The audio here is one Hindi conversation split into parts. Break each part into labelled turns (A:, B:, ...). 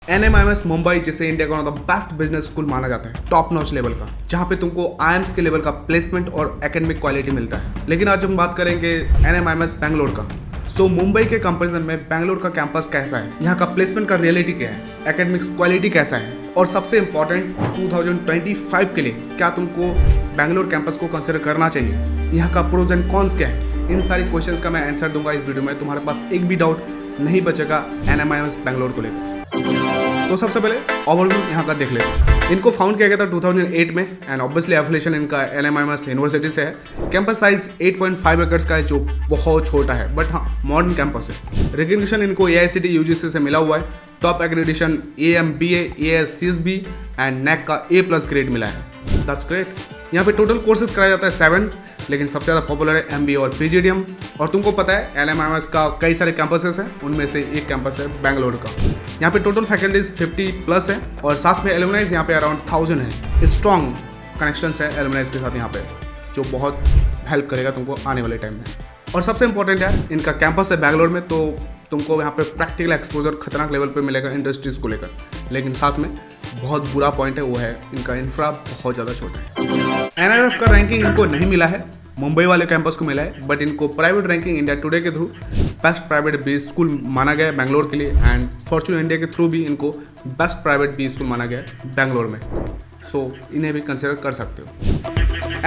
A: NMIMS मुंबई, जिसे इंडिया का one of the best business school माना जाता है, टॉप नॉच लेवल का, जहां पे तुमको IIMS के लेवल का प्लेसमेंट और एकेडमिक क्वालिटी मिलता है। लेकिन आज हम बात करेंगे NMIMS बैंगलोर का। सो मुंबई के कंपैरिजन में बैंगलोर का कैंपस कैसा है, यहाँ का प्लेसमेंट का रियलिटी क्या है, एकेडमिक्स क्वालिटी कैसा है, और सबसे इंपॉर्टेंट 2025 के लिए क्या तुमको बैंगलोर कैंपस को कंसिडर करना चाहिए, यहाँ का प्रोज एंड कॉन्स क्या है, इन सारी क्वेश्चंस का मैं आंसर दूंगा इस वीडियो में। तुम्हारे पास एक भी डाउट नहीं बचेगा NMIMS बैंगलोर को लेकर। तो सबसे पहले ओवरव्यू यहाँ का देख लेते हैं। इनको फाउंड किया गया था 2008 में एंड ऑब्वियसली एफिलिएशन इनका NMIMS यूनिवर्सिटी से है। कैंपस साइज 8.5 एकड़ का है, जो बहुत छोटा है, बट हाँ मॉडर्न कैंपस है। रिकग्निशन इनको AICTE UGC से मिला हुआ है। Top accreditation AMBA ASCSB and NAC का A+ ग्रेड मिला है। That's great. यहाँ पे टोटल कोर्सेज कराया जाता है 7, लेकिन सबसे ज़्यादा पॉपुलर है MBA और PGDM। और तुमको पता है NMIMS का कई सारे कैंपसेस हैं, उनमें से एक कैंपस है बैंगलोर का। यहाँ पे टोटल फैकल्टीज 50+ है और साथ में एलुमनाइज यहाँ पे अराउंड 1000 है। स्ट्रॉन्ग कनेक्शंस है एलुमनाइज के साथ यहाँ पे, जो बहुत हेल्प करेगा तुमको आने वाले टाइम में। और सबसे इंपॉर्टेंट है इनका कैंपस है बैंगलोर में, तो तुमको यहाँ पे प्रैक्टिकल एक्सपोजर खतरनाक लेवल पे मिलेगा इंडस्ट्रीज को लेकर। लेकिन साथ में बहुत बुरा पॉइंट है, वो है इनका इंफ्रा बहुत ज़्यादा छोटा है। NIMF का रैंकिंग इनको नहीं मिला है, मुंबई वाले कैंपस को मिला है, बट इनको प्राइवेट रैंकिंग इंडिया टुडे के through best private B school माना गया है बैंगलोर के लिए, एंड फॉर्च्यून इंडिया के थ्रू भी इनको बेस्ट प्राइवेट बी स्कूल माना गया है बैंगलोर में। सो इन्हें भी कंसिडर कर सकते हो।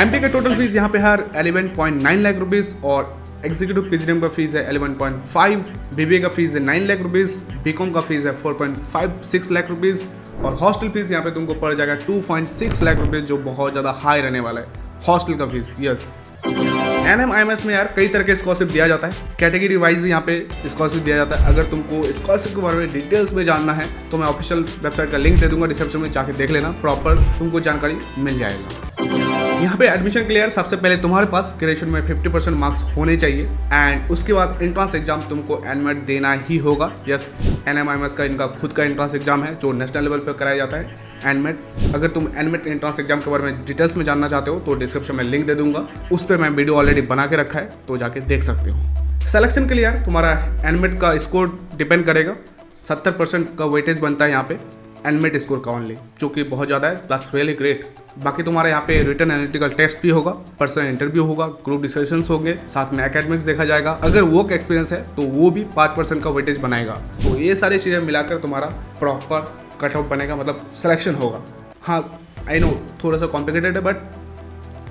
A: MP का टोटल फीस यहाँ पे है 11.9 लाख रुपीज़ और एग्जीक्यूटिव PGDM का फीस है 11.5, BBA का फीस है 9 लाख रुपीज़, BCom का फीस है 4.56 लाख रुपीज़ और हॉस्टल फीस यहाँ पे तुमको पड़ जाएगा 2.6 लाख रुपीज़, जो बहुत ज़्यादा हाई रहने वाला है हॉस्टल का फीस। यस, NMIMS में यार कई तरह के स्कॉलरशिप दिया जाता है, कैटेगरी वाइज भी यहाँ पे स्कॉलरशिप दिया जाता है। अगर तुमको स्कॉलरशिप के बारे में डिटेल्स में जानना है तो मैं ऑफिशियल वेबसाइट का लिंक दे दूंगा डिस्क्रिप्शन में, जाके देख लेना, प्रॉपर तुमको जानकारी मिल जाएगा। यहाँ पे एडमिशन के लिए सबसे पहले तुम्हारे पास ग्रेजुएशन में 50% मार्क्स होने चाहिए एंड उसके बाद एंट्रेंस एग्जाम तुमको NMAT देना ही होगा। यस, NMIMS का इनका खुद का एंट्रेंस एग्जाम है जो नेशनल लेवल पर कराया जाता है NMAT। अगर तुम NMAT एंट्रेंस एग्जाम के बारे में डिटेल्स में जानना चाहते हो तो डिस्क्रिप्शन में लिंक दे दूंगा, उस पर मैं वीडियो ऑलरेडी बना के रखा है, तो जाके देख सकते हो। सिलेक्शन के लिए यार तुम्हारा NMAT का स्कोर डिपेंड करेगा। 70% का वेटेज बनता है यहाँ पे NMAT स्कोर का ओनली, जो कि बहुत ज़्यादा है। That's really great. बाकी तुम्हारा यहाँ पे रिटन एनालिटिकल टेस्ट भी होगा, पर्सनल इंटरव्यू होगा, ग्रुप डिस्कशंस होंगे, साथ में एकेडमिक्स देखा जाएगा। अगर वर्क एक्सपीरियंस है तो वो भी 5% का वेटेज बनाएगा। तो ये सारी चीज़ें मिलाकर तुम्हारा प्रॉपर कट ऑफ बनेगा, मतलब सिलेक्शन होगा। हाँ आई नो थोड़ा सा कॉम्प्लिकेटेड है, बट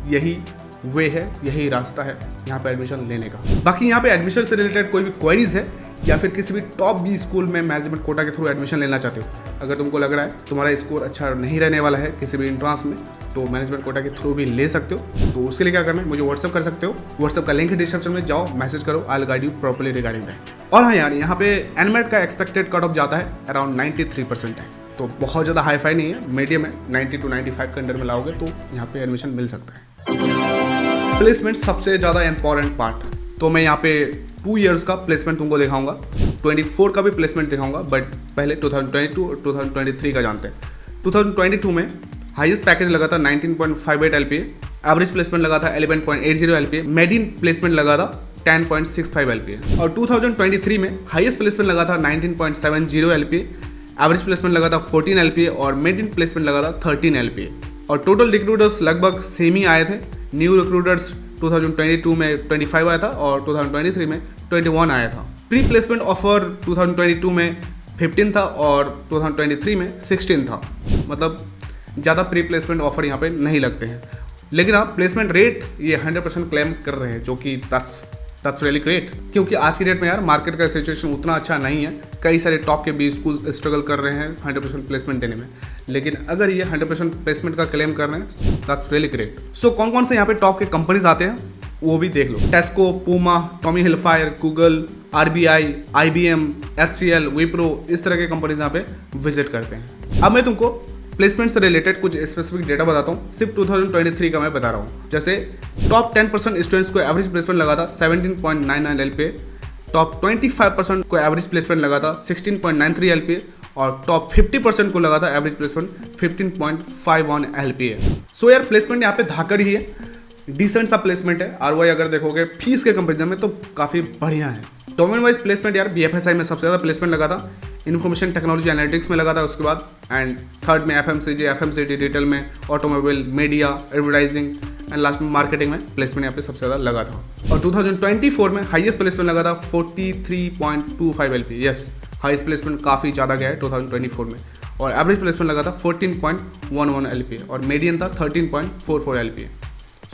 A: यही वे है, यही रास्ता है यहाँ पे एडमिशन लेने का। बाकी यहाँ पे एडमिशन से रिलेटेड कोई भी क्वेरीज है या फिर किसी भी टॉप बी स्कूल में मैनेजमेंट कोटा के थ्रू एडमिशन लेना चाहते हो, अगर तुमको लग रहा है तुम्हारा स्कोर अच्छा नहीं रहने वाला है किसी भी एंट्रेंस में, तो मैनेजमेंट कोटा के थ्रू भी ले सकते हो। तो उसके लिए क्या करना है, मुझे व्हाट्सअप कर सकते हो। व्हाट्सअप का लिंक है डिस्क्रिप्शन में, जाओ मैसेज करो, I will guide you properly regarding that. और हाँ यार, यहाँ पे NMAT का एक्सपेक्टेड कट ऑफ जाता है अराउंड 93% है, तो बहुत ज़्यादा हाई फाई नहीं है, मीडियम है। 90 to 95 के अंडर में लाओगे तो यहाँ पे एडमिशन मिल सकता है। प्लेसमेंट सबसे ज़्यादा इंपॉर्टेंट पार्ट, तो मैं यहाँ पे 2 इयर्स का प्लेसमेंट तुमको दिखाऊंगा, 24 का भी प्लेसमेंट दिखाऊंगा, बट पहले 2022 और 2023 का जानते हैं। 2022 में हाईएस्ट पैकेज लगा था 19.58 LPA, एवरेज प्लेसमेंट लगा था 11.80 LPA, मेडियन प्लेसमेंट लगा था 10.65 LPA। और 2023 में हाईएस्ट प्लेसमेंट लगा था 19.70 LPA, एवरेज प्लेसमेंट लगा था 14 LPA और मेडियन प्लेसमेंट लगा था 13 LPA। और टोटल रिक्रूटर्स लगभग सेम ही आए थे। न्यू रिक्रूटर्स 2022 में 25 आया था और 2023 में 21 आया था। प्री प्लेसमेंट ऑफर 2022 में 15 था और 2023 में 16 था, मतलब ज़्यादा प्री प्लेसमेंट ऑफर यहाँ पे नहीं लगते हैं। लेकिन आप प्लेसमेंट रेट ये 100% क्लेम कर रहे हैं, जो कि दैट्स रियली ग्रेट, क्योंकि आज की डेट में यार मार्केट का सिचुएशन उतना अच्छा नहीं है। कई सारे टॉप के बी स्कूल स्ट्रगल कर रहे हैं 100% प्लेसमेंट देने में, लेकिन अगर ये 100% प्लेसमेंट का क्लेम कर रहे हैं, दैट्स रियली ग्रेट। सो कौन कौन से यहाँ पे टॉप के कंपनीज आते हैं वो भी देख लो। Tesco, Puma, Tommy Hilfiger, Google, RBI, IBM, HCL, Wipro, इस तरह के कंपनीज यहाँ पे विजिट करते हैं। अब मैं तुमको प्लेसमेंट से रिलेटेड कुछ स्पेसिफिक डेटा बताता हूँ, सिर्फ 2023 का मैं बता रहा हूँ। जैसे टॉप 10% स्टूडेंट्स को एवरेज प्लेसमेंट लगा था 17.99 LPA, टॉप 25% को एवरेज प्लेसमेंट लगा था 16.93 LPA और टॉप 50% को लगा था एवरेज प्लेसमेंट 15.51 LPA। सो यार प्लेसमेंट यहाँ पे धाकर ही है। डिसेंट सा प्लेसमेंट है। ROI अगर देखोगे फीस के कंपेरिजन में तो काफ़ी बढ़िया है। डोमेन वाइज प्लेसमेंट यार BFSI में सबसे ज़्यादा प्लेसमेंट लगा था, इन्फॉर्मेशन टेक्नोलॉजी एनालिटिक्स में लगा था उसके बाद, एंड थर्ड में FMCG डिटेल में, automobile, media, advertising and last में मार्केटिंग में प्लेसमेंट यहाँ पे सबसे ज़्यादा लगा था। और 2024 में हाईएस्ट प्लेसमेंट लगा था 43.25 LP। यस, हाईएस्ट प्लेसमेंट काफ़ी ज़्यादा गया है 2024 में। और एवरेज प्लेसमेंट लगा था 14.11 LP और मीडियन था 13.44 LP।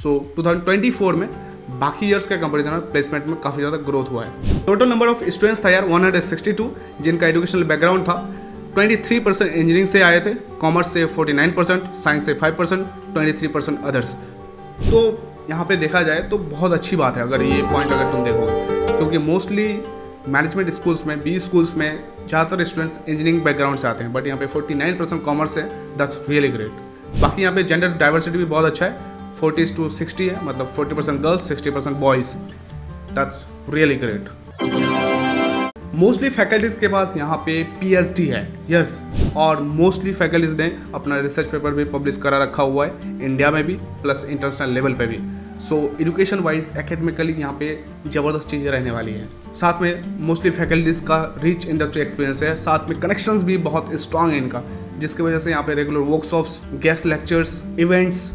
A: सो 2024 में बाकी ईयर्स के कंपैरिजन में प्लेसमेंट में काफ़ी ज़्यादा ग्रोथ हुआ है। टोटल नंबर ऑफ स्टूडेंट्स था यार 162, जिनका एजुकेशनल बैकग्राउंड था। 23% इंजीनियरिंग से आए थे, कॉमर्स से 49%, साइंस से 5%, 23% अदर्स। तो यहाँ पे देखा जाए तो बहुत अच्छी बात है अगर ये पॉइंट अगर तुम देखोगे, क्योंकि मोस्टली मैनेजमेंट स्कूल्स में, B स्कूल्स में ज़्यादातर स्टूडेंट्स इंजीनियरिंग बैकग्राउंड से आते हैं, बट यहाँ पे 49% कॉमर्स है। That's really great. बाकी यहाँ पे जेंडर डाइवर्सिटी भी बहुत अच्छा है, 40:60 है, मतलब 40% girls, 60% boys. That's really great. Mostly faculties के पास यहाँ पे PhD है। यस, और मोस्टली फैकल्टीज ने अपना रिसर्च पेपर भी पब्लिश करा रखा हुआ है, इंडिया में भी प्लस इंटरनेशनल लेवल पे भी। सो एजुकेशन वाइज एकेडमिकली यहाँ पे ज़बरदस्त चीज़ें रहने वाली हैं। साथ में मोस्टली फैकल्टीज़ का रिच इंडस्ट्री एक्सपीरियंस है, साथ में कनेक्शंस भी बहुत स्ट्रांग है इनका, जिसकी वजह से यहाँ पे regular workshops, guest lectures, events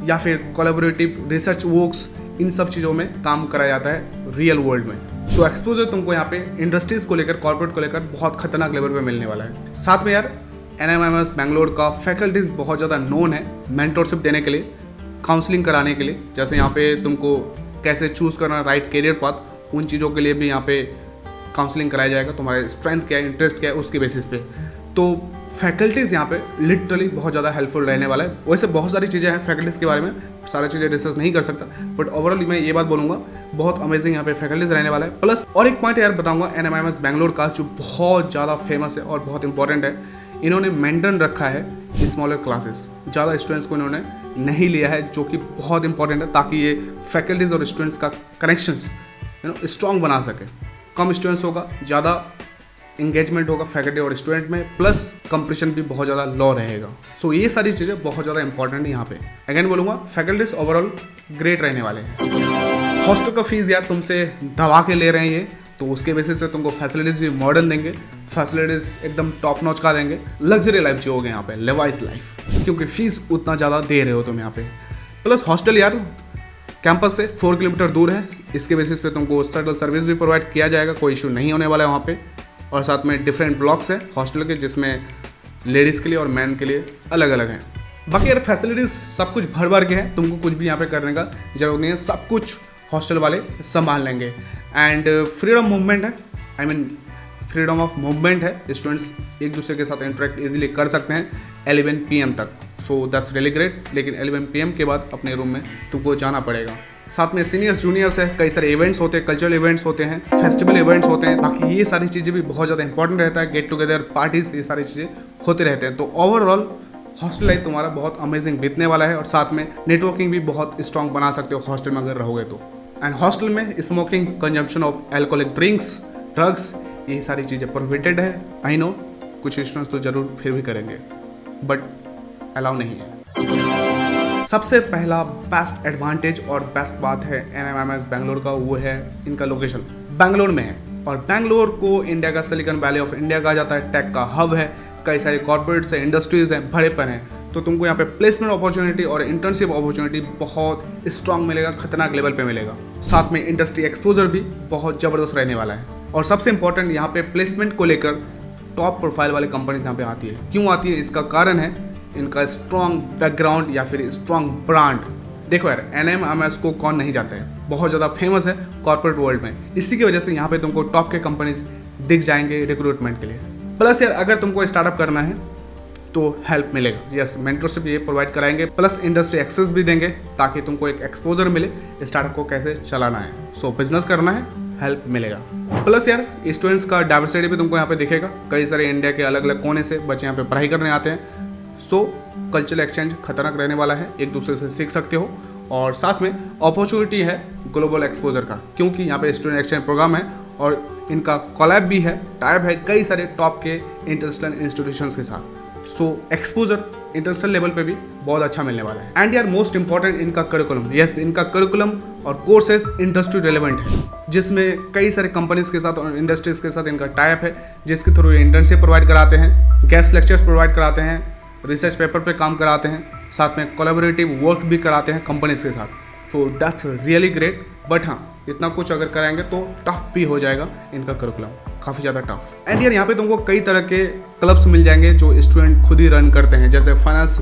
A: या फिर कोलैबोरेटिव रिसर्च वर्क्स, इन सब चीज़ों में काम कराया जाता है रियल वर्ल्ड में। सो एक्सपोजर तुमको यहाँ पे इंडस्ट्रीज़ को लेकर, कॉर्पोरेट को लेकर बहुत खतरनाक लेवल पे मिलने वाला है। साथ में यार NMIMS बैंगलोर का फैकल्टीज़ बहुत ज़्यादा नोन है मेंटरशिप देने के लिए, काउंसलिंग कराने के लिए। जैसे यहाँ पे तुमको कैसे चूज़ करना राइट करियर पाथ, उन चीज़ों के लिए भी यहाँ पे काउंसलिंग कराया जाएगा। तुम्हारा स्ट्रेंथ क्या है, इंटरेस्ट क्या है, उसके बेसिस पे। तो फैकल्टीज़ यहाँ पे लिटरली बहुत ज़्यादा हेल्पफुल रहने वाला है। वैसे बहुत सारी चीज़ें हैं फैकल्टीज़ के बारे में, सारी चीज़ें डिस्कस नहीं कर सकता, बट ओवरऑल मैं ये बात बोलूँगा बहुत अमेजिंग यहाँ पे फैकल्टीज़ रहने वाला है। प्लस और एक पॉइंट यार बताऊँगा NMIMS बैंगलोर का, जो बहुत ज़्यादा फेमस है और बहुत इंपॉर्टेंट है। इन्होंने मेंटेन रखा है स्मॉलर क्लासेस, ज़्यादा स्टूडेंट्स को इन्होंने नहीं लिया है, जो कि बहुत इंपॉर्टेंट है, ताकि ये फैकल्टीज़ और स्टूडेंट्स का कनेक्शंस स्ट्रॉन्ग बना सके। कम स्टूडेंट्स होगा, ज़्यादा इंगेजमेंट होगा फैकल्टी और स्टूडेंट में, प्लस कंपटीशन भी बहुत ज़्यादा लो रहेगा। सो ये सारी चीज़ें बहुत ज़्यादा इंपॉर्टेंट है यहाँ पे। अगेन बोलूँगा फैकल्टीज ओवरऑल ग्रेट रहने वाले हैं। हॉस्टल का फीस यार तुमसे दबा के ले रहे हैं ये, तो उसके बेसिस पे तुमको फैसिलिटीज़ भी मॉडर्न देंगे, फैसिलिटीज़ एकदम टॉप नॉच का देंगे, लग्जरी लाइफ जियोगे यहाँ पे, लेवाइस लाइफ, क्योंकि फीस उतना ज़्यादा दे रहे हो तुम यहाँ पे। प्लस हॉस्टल यार कैंपस से 4 किलोमीटर दूर है, इसके बेसिस पे तुमको शटल सर्विस भी प्रोवाइड किया जाएगा, कोई इशू नहीं होने वाला है वहाँ पे। और साथ में डिफरेंट ब्लॉक्स हैं हॉस्टल के, जिसमें लेडीज़ के लिए और मैन के लिए अलग अलग हैं। बाकी यार फैसिलिटीज़ सब कुछ भर भर के हैं, तुमको कुछ भी यहाँ पे करने का जरूरत नहीं है, सब कुछ हॉस्टल वाले संभाल लेंगे। एंड फ्रीडम मूवमेंट है, I mean freedom of movement है, स्टूडेंट्स एक दूसरे के साथ इंटरेक्ट इजीली कर सकते हैं 11 PM तक। So that's really great. लेकिन 11 PM के बाद अपने रूम में तुमको जाना पड़ेगा। साथ में सीनियर्स जूनियर्स है, कई सारे इवेंट्स होते हैं, कल्चरल इवेंट्स होते हैं, फेस्टिवल इवेंट्स होते हैं। बाकी ये सारी चीज़ें भी बहुत ज़्यादा इंपॉर्टेंट रहता है, गेट टुगेदर पार्टीज, ये सारी चीज़ें होते रहते हैं। तो ओवरऑल हॉस्टल लाइफ तुम्हारा बहुत अमेजिंग बीतने वाला है, और साथ में नेटवर्किंग भी बहुत स्ट्रॉन्ग बना सकते हो हॉस्टल में अगर रहोगे तो। एंड हॉस्टल में smoking, consumption of alcoholic drinks, drugs, ये सारी चीज़ें प्रोहिबिटेड है। आई नो कुछ स्टूडेंट्स तो जरूर फिर भी करेंगे, बट अलाउ नहीं है। सबसे पहला बेस्ट एडवांटेज और बेस्ट बात है NMIMS बैंगलोर का, वो है इनका लोकेशन बैंगलोर में है। और बैंगलोर को इंडिया का सिलिकॉन वैली ऑफ इंडिया कहा जाता है, टेक का हब है, कई सारे कॉर्पोरेट्स हैं, इंडस्ट्रीज़ हैं, बड़ेपन है। तो तुमको यहाँ पे प्लेसमेंट अपॉर्चुनिटी और इंटर्नशिप अपॉर्चुनिटी बहुत स्ट्रांग मिलेगा, खतरनाक लेवल पे मिलेगा। साथ में इंडस्ट्री एक्सपोजर भी बहुत ज़बरदस्त रहने वाला है। और सबसे इंपॉर्टेंट यहाँ पे प्लेसमेंट को लेकर टॉप प्रोफाइल वाले कंपनीज यहाँ पे आती है। क्यों आती है? इसका कारण है इनका स्ट्रॉन्ग बैकग्राउंड या फिर स्ट्रॉन्ग ब्रांड। देखो यार NMIMS को कौन नहीं जानता है, बहुत ज़्यादा फेमस है कॉर्पोरेट वर्ल्ड में। इसी की वजह से यहाँ पे तुमको टॉप के कंपनीज दिख जाएंगे रिक्रूटमेंट के लिए। प्लस यार अगर तुमको स्टार्टअप करना है तो हेल्प मिलेगा, यस मेंटरशिप ये प्रोवाइड कराएंगे, प्लस इंडस्ट्री एक्सेस भी देंगे ताकि तुमको एक एक्सपोजर मिले स्टार्टअप को कैसे चलाना है। सो बिजनेस करना है, हेल्प मिलेगा। प्लस यार स्टूडेंट्स का डाइवर्सिटी भी तुमको यहाँ पे दिखेगा, कई सारे इंडिया के अलग अलग कोने से बच्चे यहाँ पे पढ़ाई करने आते हैं। सो कल्चरल एक्सचेंज खतरनाक रहने वाला है, एक दूसरे से सीख सकते हो। और साथ में अपॉर्चुनिटी है ग्लोबल एक्सपोजर का, क्योंकि यहाँ पे स्टूडेंट एक्सचेंज प्रोग्राम है और इनका कोलैब भी है, टाइप है कई सारे टॉप के इंटरनेशनल इंस्टीट्यूशंस के साथ। सो एक्सपोजर इंटरनेशनल लेवल पे भी बहुत अच्छा मिलने वाला है। एंड यार मोस्ट इंपॉर्टेंट इनका करिकुलम, यस इनका करिकुलम और कोर्सेस इंडस्ट्री रेलेवेंट है, जिसमें कई सारे कंपनीज के साथ और इंडस्ट्रीज के साथ इनका टाइप है, जिसके थ्रू इंटर्नशिप प्रोवाइड कराते हैं, गेस्ट लेक्चर्स प्रोवाइड कराते हैं, रिसर्च पेपर पे काम कराते हैं, साथ में कोलैबोरेटिव वर्क भी कराते हैं कंपनीज के साथ। So that's really great. But हाँ, इतना कुछ अगर कराएंगे तो टफ भी हो जाएगा इनका करिकुलम, काफ़ी ज़्यादा टफ। एंड यार यहाँ पे तुमको कई तरह के क्लब्स मिल जाएंगे जो स्टूडेंट खुद ही रन करते हैं, जैसे finance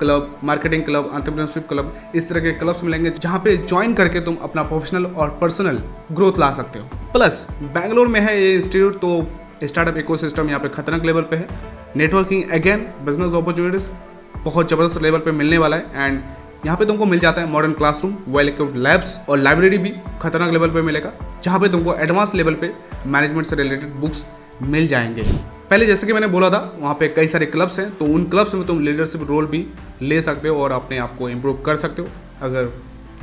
A: club, marketing club, entrepreneurship club, इस तरह के क्लब्स मिलेंगे जहाँ पे ज्वाइन करके तुम अपना प्रोफेशनल और पर्सनल ग्रोथ ला सकते हो। प्लस बैंगलोर में है ये इंस्टीट्यूट, तो स्टार्टअप इकोसिस्टम यहाँ पे खतरनाक लेवल पे है। नेटवर्किंग अगेन, बिजनेस अपॉर्चुनिटीज बहुत ज़बरदस्त लेवल पे मिलने वाला है। एंड यहाँ पे तुमको मिल जाता है modern classroom, well equipped labs और लाइब्रेरी भी खतरनाक लेवल पे मिलेगा, जहाँ पे तुमको एडवांस लेवल पे मैनेजमेंट से रिलेटेड बुक्स मिल जाएंगे। पहले जैसे कि मैंने बोला था, वहाँ पे कई सारे क्लब्स हैं, तो उन क्लब्स में तुम लीडरशिप रोल भी ले सकते हो और अपने आप को इम्प्रूव कर सकते हो। अगर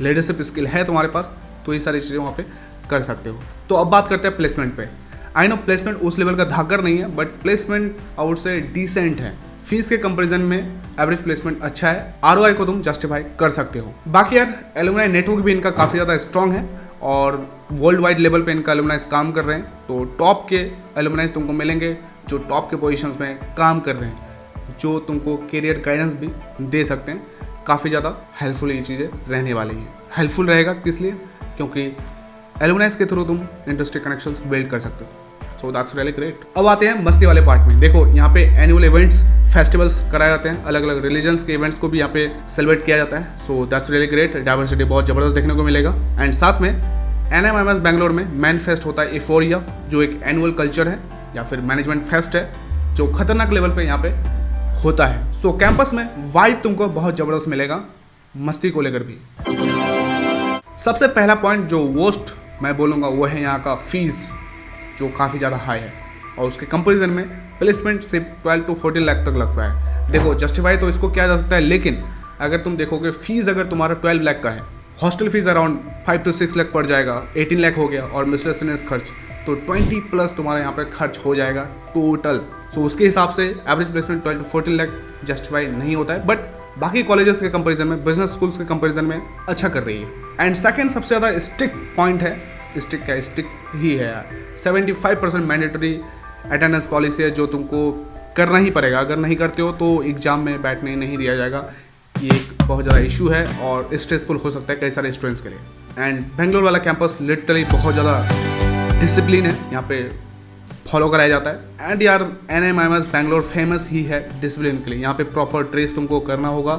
A: लीडरशिप स्किल है तुम्हारे पास तो ये सारी चीज़ें वहाँ पे कर सकते हो। तो अब बात करते हैं प्लेसमेंट पे। आई नो प्लेसमेंट उस लेवल का धाकर नहीं है, बट प्लेसमेंट आउट से डिसेंट है। फीस के कंपैरिजन में एवरेज प्लेसमेंट अच्छा है, आरओआई को तुम जस्टिफाई कर सकते हो। बाकी यार एलुमनाई नेटवर्क भी इनका काफ़ी ज़्यादा स्ट्रॉन्ग है और वर्ल्ड वाइड लेवल पे इनका एलुमनाइज काम कर रहे हैं, तो टॉप के एलुमनाइज तुमको मिलेंगे जो टॉप के पोजीशंस में काम कर रहे हैं, जो तुमको करियर गाइडेंस भी दे सकते हैं। काफ़ी ज़्यादा हेल्पफुल ये चीज़ें रहने वाली हैं। हेल्पफुल रहेगा किस लिए? क्योंकि एलुमनाइज के थ्रू तुम इंडस्ट्री कनेक्शंस बिल्ड कर सकते हो। So that's really great. अब आते हैं मस्ती वाले पार्ट में। देखो यहाँ पे एनुअल इवेंट्स, फेस्टिवल्स कराए जाते हैं, अलग अलग रिलीजन्स के इवेंट्स को भी यहाँ पे सेलिब्रेट किया जाता है। So that's really great, diversity बहुत ज़बरदस्त देखने को मिलेगा। एंड साथ में NMIMS बैंगलोर में मैन फेस्ट होता है एफोरिया, जो एक एनुअल कल्चर है या फिर मैनेजमेंट फेस्ट है, जो खतरनाक लेवल पे यहाँ पे होता है। सो कैंपस में वाइब तुमको बहुत ज़बरदस्त मिलेगा मस्ती को लेकर भी। सबसे पहला पॉइंट जो वर्स्ट मैं बोलूँगा वो है यहाँ का फीस, जो काफ़ी ज़्यादा हाई है और उसके कंपैरिजन में प्लेसमेंट सिर्फ 12 to 14 लाख तक लगता है। देखो जस्टिफाई तो इसको किया जा सकता है, लेकिन अगर तुम देखोगे फीस अगर तुम्हारा 12 लाख का है, hostel fees around 5 to 6 lakh पड़ जाएगा, 18 लाख हो गया और मिसलेनियस खर्च, तो 20 प्लस तुम्हारे यहाँ पे खर्च हो जाएगा टोटल। सो उसके हिसाब से average placement 12 to 14 lakh justify नहीं होता है, बट बाकी कॉलेजेस के कंपैरिजन में, बिजनेस स्कूल्स के कंपैरिजन में अच्छा कर रही है। एंड सेकंड सबसे ज़्यादा स्ट्रिक्ट पॉइंट है, स्ट्रिक्ट क्या स्ट्रिक्ट ही है यार, 75% मैंडेटरी अटेंडेंस पॉलिसी है, जो तुमको करना ही पड़ेगा। अगर नहीं करते हो तो एग्जाम में बैठने नहीं दिया जाएगा। ये एक बहुत ज़्यादा इशू है और स्ट्रेसफुल हो सकता है कई सारे स्टूडेंट्स के लिए। एंड बेंगलोर वाला कैंपस लिटरली बहुत ज़्यादा डिसिप्लिन है, यहाँ पे फॉलो कराया जाता है। एंड यार NMIMS बैंगलोर फेमस ही है डिसिप्लिन के लिए। यहाँ पे प्रॉपर ड्रेस तुमको करना होगा,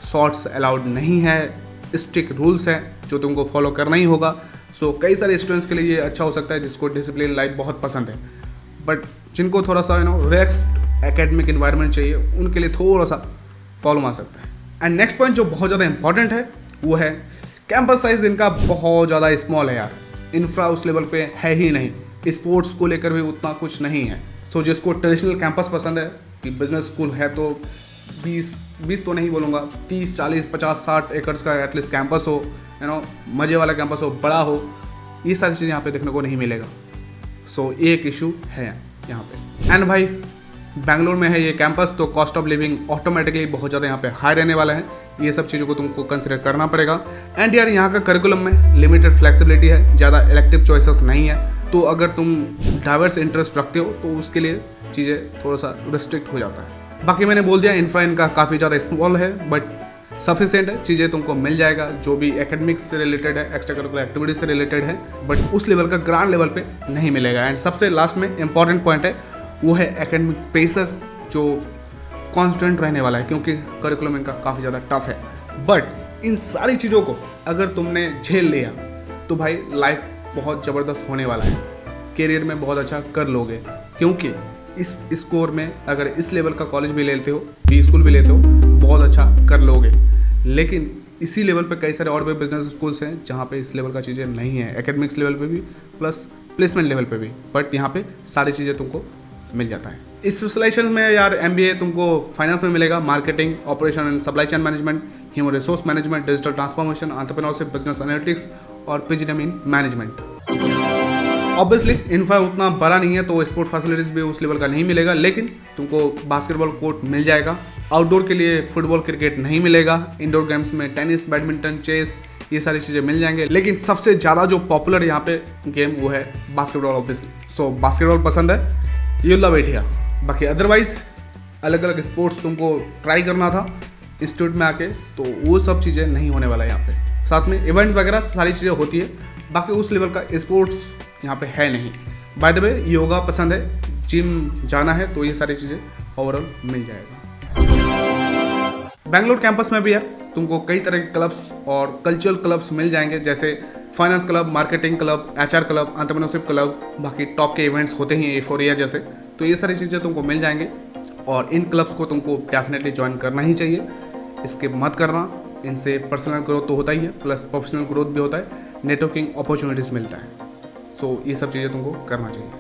A: शॉर्ट्स अलाउड नहीं है, स्ट्रिक्ट रूल्स हैं जो तुमको फॉलो करना ही होगा। सो कई सारे स्टूडेंट्स के लिए ये अच्छा हो सकता है जिसको डिसिप्लिन लाइफ बहुत पसंद है, बट जिनको थोड़ा सा रिलैक्स्ड एकेडमिक एनवायरनमेंट चाहिए उनके लिए थोड़ा सा प्रॉब्लम आ सकता है। एंड नेक्स्ट पॉइंट जो बहुत ज़्यादा इंपॉर्टेंट है वो है कैंपस साइज इनका बहुत ज़्यादा स्मॉल है यार, इंफ्रा उस लेवल पे है ही नहीं, स्पोर्ट्स को लेकर भी उतना कुछ नहीं है। सो जिसको ट्रेडिशनल कैंपस पसंद है कि बिजनेस स्कूल है तो 20 तो नहीं बोलूँगा, 30, 40, 50, 60 एकड़ का एटलीस्ट कैंपस हो, मज़े वाला कैंपस हो, बड़ा हो, ये सारी चीज़ें यहाँ पे देखने को नहीं मिलेगा। सो एक इशू है यहाँ पे। एंड भाई बैंगलोर में है ये कैंपस, तो कॉस्ट ऑफ लिविंग ऑटोमेटिकली बहुत ज़्यादा यहाँ पे हाई रहने वाला है। ये सब चीज़ों को तुमको कंसिडर करना पड़ेगा। एंड यार यहाँ का करिकुलम में लिमिटेड फ्लेक्सिबिलिटी है, ज़्यादा इलेक्टिव चॉइसेस नहीं है, तो अगर तुम डाइवर्स इंटरेस्ट रखते हो तो उसके लिए चीज़ें थोड़ा सा रिस्ट्रिक्ट हो जाता है। बाकी मैंने बोल दिया इंफ्रा इनका काफ़ी ज़्यादा स्मॉल है, बट सफिशिएंट है, चीज़ें तुमको मिल जाएगा जो भी एकेडमिक्स से रिलेटेड है, एक्स्ट्रा करिकुलर एक्टिविटीज से रिलेटेड है, बट उस लेवल का ग्रांड लेवल पे नहीं मिलेगा। एंड सबसे लास्ट में इंपॉर्टेंट पॉइंट है वो है एकेडमिक प्रेशर, जो कांस्टेंट रहने वाला है क्योंकि करिकुलम इनका काफ़ी ज़्यादा टफ है। बट इन सारी चीज़ों को अगर तुमने झेल लिया तो भाई लाइफ बहुत ज़बरदस्त होने वाला है, करियर में बहुत अच्छा कर लोगे, क्योंकि इस स्कोर में अगर इस लेवल का कॉलेज भी लेते हो, बी स्कूल भी लेते हो, बहुत अच्छा कर लोगे। लेकिन इसी लेवल पे कई सारे और भी बिजनेस स्कूल्स हैं जहाँ पे इस लेवल का चीज़ें नहीं है, एकेडमिक्स लेवल पे भी प्लस प्लेसमेंट लेवल पे भी, बट यहाँ पे सारी चीज़ें तुमको मिल जाता है। इस स्पेशलाइजेशन में यार MBA तुमको फाइनेंस में मिलेगा, marketing, operation and supply chain management, human resource management, digital transformation, entrepreneurship, business analytics और PGDM in management. Obviously infra उतना बड़ा नहीं है तो स्पोर्ट फैसिलिटीज भी उस लेवल का नहीं मिलेगा, लेकिन तुमको बास्केटबॉल कोर्ट मिल जाएगा। आउटडोर के लिए फुटबॉल क्रिकेट नहीं मिलेगा। इंडोर गेम्स में टेनिस, बैडमिंटन, चेस, ये सारी चीज़ें मिल जाएंगे, लेकिन सबसे ज़्यादा जो पॉपुलर यहाँ पे गेम वो है बास्केटबॉल ऑब्वियसली। सो बास्केटबॉल पसंद है, यू लव इट हियर। बाकी अदरवाइज अलग अलग स्पोर्ट्स तुमको ट्राई करना था इंस्टीट्यूट में आके, तो वो सब चीज़ें नहीं होने वाला है यहाँ पे। साथ में इवेंट्स वगैरह सारी चीज़ें होती है, बाकी उस लेवल का स्पोर्ट्स यहाँ पे है नहीं। बाय द वे योगा पसंद है, जिम जाना है, तो ये सारी चीज़ें ओवरऑल मिल जाएगा। बेंगलोर कैंपस में भी यार तुमको कई तरह के क्लब्स और कल्चरल क्लब्स मिल जाएंगे, जैसे finance club, marketing club, HR club, entrepreneurship club, बाकी टॉप के इवेंट्स होते हैं एफोरिया जैसे, तो ये सारी चीज़ें तुमको मिल जाएंगे और इन क्लब्स को तुमको डेफिनेटली ज्वाइन करना ही चाहिए। इसके मत करना, इनसे पर्सनल ग्रोथ तो होता ही है, प्लस प्रोफेशनल ग्रोथ भी होता है, नेटवर्किंग अपॉर्चुनिटीज़ मिलता है। सो ये सब चीज़ें तुमको करना चाहिए।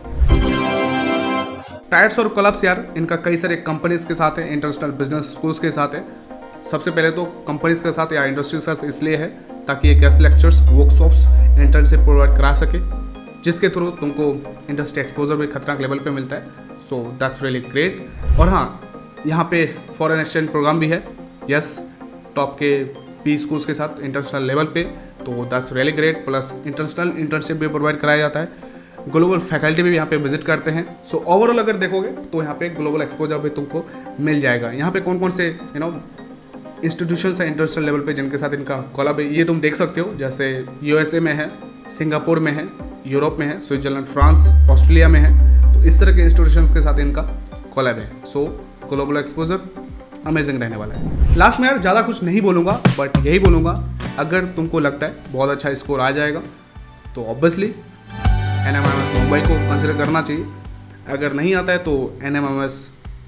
A: टायर्स और क्लब्स यार इनका कई सारे कंपनीज के साथ है, इंटरनेशनल बिजनेस स्कूल्स के साथ है। सबसे पहले तो कंपनीज के साथ या इंडस्ट्री के साथ इसलिए है ताकि ये guest lectures, workshops, internship provide करा सके, जिसके थ्रू तुमको इंडस्ट्री एक्सपोजर भी खतरनाक लेवल पे मिलता है। So that's really great. और हाँ, यहाँ पे फॉरेन एक्सचेंज प्रोग्राम भी है, यस, टॉप के पी स्कूल्स के साथ इंटरनेशनल लेवल पे, तो that's really great. Plus international internship भी प्रोवाइड कराया जाता है, ग्लोबल फैकल्टी भी यहाँ पे विजिट करते हैं। सो ओवरऑल अगर देखोगे तो यहाँ पे ग्लोबल एक्सपोजर भी तुमको मिल जाएगा। यहाँ पे कौन कौन से इंस्टीट्यूशंस है इंटरनेशनल लेवल पे जिनके साथ इनका कोलैब है, ये तुम देख सकते हो, जैसे यूएसए में है, सिंगापुर में है, यूरोप में है, स्विट्जरलैंड, फ्रांस, ऑस्ट्रेलिया में है, तो इस तरह के इंस्टीट्यूशंस के साथ इनका कोलैब है। सो ग्लोबल एक्सपोजर अमेजिंग रहने वाला है। लास्ट में यार ज़्यादा कुछ नहीं बोलूँगा, बट यही बोलूँगा, अगर तुमको लगता है बहुत अच्छा स्कोर आ जाएगा तो ऑब्वियसली NMIMS मुंबई को कंसिडर करना चाहिए। अगर नहीं आता है तो NMIMS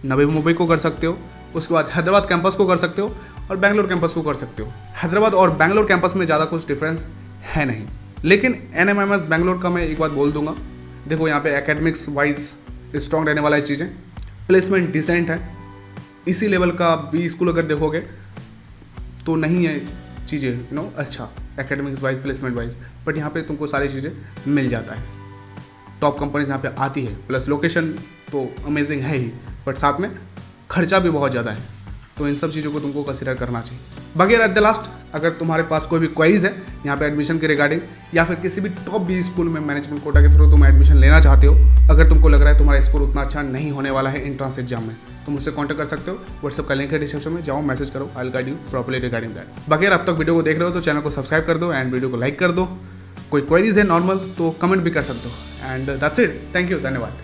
A: नवी मुंबई को कर सकते हो, उसके बाद हैदराबाद कैंपस को कर सकते हो और बेंगलोर कैंपस को कर सकते हो। हैदराबाद और बेंगलोर कैंपस में ज़्यादा कुछ डिफरेंस है नहीं, लेकिन NMIMS बेंगलोर का मैं एक बात बोल दूंगा, देखो यहाँ पे एकेडमिक्स वाइज स्ट्रॉन्ग रहने वाला है चीज़ें, प्लेसमेंट डिसेंट है, इसी लेवल का भी स्कूल अगर देखोगे तो नहीं है चीज़ें अच्छा academics wise, placement wise, but यहाँ पे तुमको सारी चीज़ें मिल जाता है। टॉप कंपनीज यहाँ पे आती है, प्लस लोकेशन तो अमेजिंग है ही, बट साथ में खर्चा भी बहुत ज़्यादा है, तो इन सब चीज़ों को तुमको कंसिडर करना चाहिए। बाकी एट द लास्ट अगर तुम्हारे पास कोई भी क्वेरीज है यहाँ पे एडमिशन के रिगार्डिंग, या फिर किसी भी टॉप बी स्कूल में मैनेजमेंट कोटा के थ्रू तुम एडमिशन लेना चाहते हो, अगर तुमको लग रहा है तुम्हारा स्कोर उतना अच्छा नहीं होने वाला है एंट्रेंस एग्जाम में, तो मुझसे कॉन्टैक्ट कर सकते हो। व्हाट्सएप का लिंक है डिस्क्रिप्शन में, जाओ मैसेज करो, I will guide you properly regarding that. बाकी अब तक वीडियो को देख रहे हो तो चैनल को सब्सक्राइब कर दो एंड वीडियो को लाइक कर दो। कोई क्वेरीज है नॉर्मल तो कमेंट भी कर सकते हो। And that's it, thank you, धन्यवाद।